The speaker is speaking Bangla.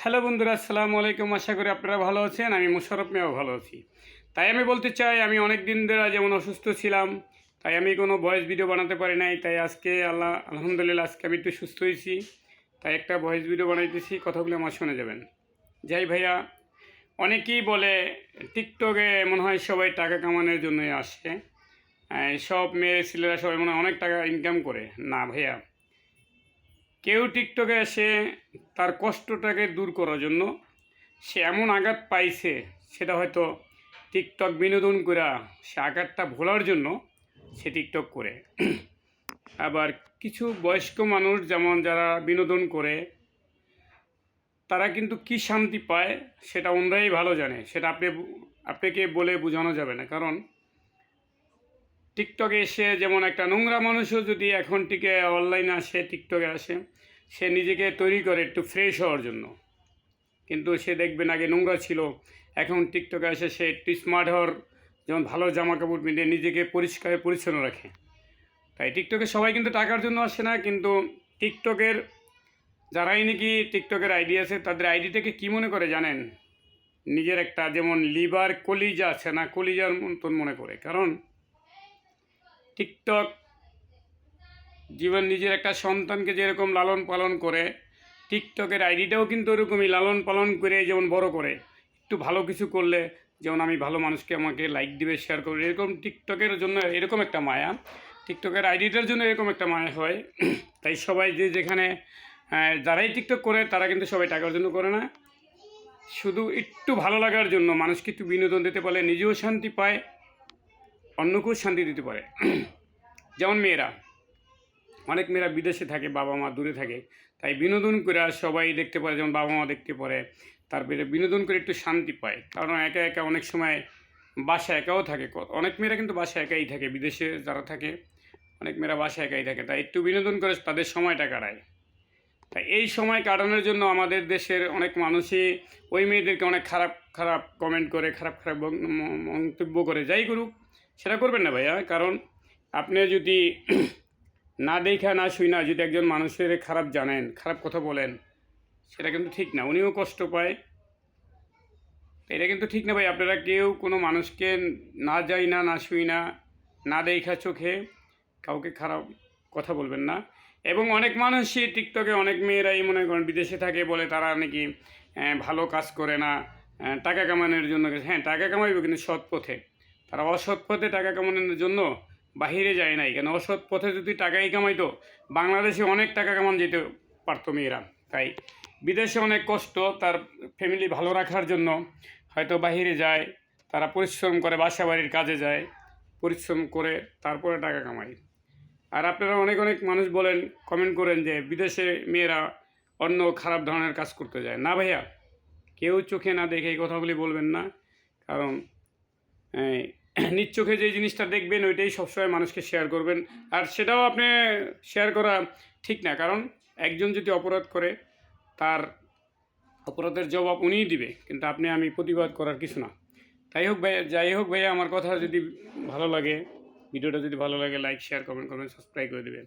হ্যালো বন্ধুরা, আসসালামু আলাইকুম। আশা করি আপনারা ভালো আছেন। আমি মোশাররফ মিয়াও ভালো আছি। তাই আমি বলতে চাই, আমি অনেক দিন ধরে যেমন অসুস্থ ছিলাম, তাই আমি কোনো ভয়েস ভিডিও বানাতে পারি নাই। তাই আজকে আলহামদুলিল্লাহ আজকে আমি একটু সুস্থ হয়েছি। তাই একটা ভয়েস ভিডিও বানাইতেছি, কথাগুলো আমার শুনে যাবেন। যাই ভাইয়া, অনেকেই বলে টিকটকে মনে হয় সবাই টাকা কামানোর জন্যই আসে। সব মেয়ে ছেলেরা সবাই মনে হয় অনেক টাকা ইনকাম করে। না ভাইয়া, কেউ টিকটকে এসে তার কষ্টটাকে দূর করার জন্য সে এমন আঘাত পাইছে, সেটা হয়তো টিকটক বিনোদন করা সে আঘাতটা ভোলার জন্য সে টিকটক করে। আবার কিছু বয়স্ক মানুষ যেমন যারা বিনোদন করে, তারা কিন্তু কী শান্তি পায় সেটা ওনারাই ভালো জানে। সেটা আপনাকে বলে বোঝানো যাবে না। কারণ টিকটকে এসে যেমন একটা নোংরা মানুষও যদি এখন থেকে অনলাইনে আসে, টিকটকে আসে, সে নিজেকে তৈরি করে একটু ফ্রেশ হওয়ার জন্য। কিন্তু সে দেখবেন আগে নোংরা ছিল, এখন টিকটকে এসে সে একটু স্মার্ট হওয়ার, যেমন ভালো জামা কাপড় পিঁধে নিজেকে পরিষ্কার পরিচ্ছন্ন রাখে। তাই টিকটকে সবাই কিন্তু টাকার জন্য আসে না। কিন্তু টিকটকের যারাই নাকি টিকটকের আইডি আছে, তাদের আইডিটাকে কী মনে করে জানেন? নিজের একটা যেমন লিভার কলিজা আছে না, কলিজার মতন মনে করে। কারণ টিকটক জীবন নিজের একটা সন্তানকে যেরকম লালন পালন করে, টিকটকের আইডিটাও কিন্তু ওরকমই লালন পালন করে যেমন বড় করে। একটু ভালো কিছু করলে যেমন আমি ভালো মানুষকে আমাকে লাইক দিবে, শেয়ার করবে, এরকম টিকটকের জন্য এরকম একটা মায়া, টিকটকের আইডিটার জন্য এরকম একটা মায়া হয়। তাই সবাই যে যেখানে যারাই টিকটক করে তারা কিন্তু সবাই টাকার জন্য করে না, শুধু একটু ভালো লাগার জন্য। মানুষকে একটু বিনোদন দিতে পারলে নিজেও শান্তি পায়, অন্যকেও শান্তি দিতে পারে। যেমন মেয়েরা, অনেক মেয়েরা বিদেশে থাকে, বাবা মা দূরে থাকে, তাই বিনোদন করে সবাই দেখতে পারে, যেমন বাবা মা দেখতে পারে, তারপরে বিনোদন করে একটু শান্তি পায়। কারণ একা একা অনেক সময় বাসা একাও থাকে, অনেক মেয়েরা কিন্তু বাসা একাই থাকে, বিদেশে যারা থাকে অনেক মেয়েরা বাসা একাই থাকে, তাই একটু বিনোদন করে তাদের সময়টা কাটায়। তাই এই সময় কাটানোর জন্য আমাদের দেশের অনেক মানুষই ওই মেয়েদেরকে অনেক খারাপ খারাপ কমেন্ট করে, খারাপ খারাপ মন্তব্য করে। যাই করুক, সেটা করবেন না ভাইয়া। কারণ আপনি যদি না দেখা না শুই না যদি একজন মানুষের খারাপ জানেন, খারাপ কথা বলেন, সেটা কিন্তু ঠিক না। উনিও কষ্ট পায়, এটা কিন্তু ঠিক না ভাই। আপনারা কেউ কোনো মানুষকে না যাই না, না শুই না, না দেখা চোখে কাউকে খারাপ কথা বলবেন না। এবং অনেক মানুষই টিকটকে, অনেক মেয়েরাই মনে করেন বিদেশে থাকে বলে তারা নাকি ভালো কাজ করে না, টাকা কামানোর জন্য। হ্যাঁ, টাকা কামাইবে, কিন্তু সৎ পথে। তারা অসৎ পথে টাকা কামানোর জন্য বাহিরে যায় নাই। কেন, অসৎ পথে যদি টাকাই কামাইতো, বাংলাদেশে অনেক টাকা কামান যেতে পারতো মেয়েরা। তাই বিদেশে অনেক কষ্ট, তার ফ্যামিলি ভালো রাখার জন্য হয়তো বাহিরে যায়, তারা পরিশ্রম করে, বাসা বাড়ির কাজে যায়, পরিশ্রম করে তারপরে টাকা কামায়। আর আপনারা অনেক অনেক মানুষ বলেন, কমেন্ট করেন যে বিদেশে মেয়েরা অন্য খারাপ ধরনের কাজ করতে যায়। না ভাইয়া, কেউ চোখে না দেখে এই কথাগুলি বলবেন না। কারণ নিজ চোখে যে জিনিসটা দেখবেন ওইটাই সবসময় মানুষকে শেয়ার করবেন। আর সেটাও আপনি শেয়ার করা ঠিক না। কারণ একজন যদি অপরাধ করে, তার অপরাধের জবাব উনিই দিবে, কিন্তু আপনি আমি প্রতিবাদ করার কিছু না। যাই হোক ভাইয়া, আমার কথা যদি ভালো লাগে, ভিডিওটা যদি ভালো লাগে, লাইক শেয়ার কমেন্ট করবেন, সাবস্ক্রাইব করে দেবেন।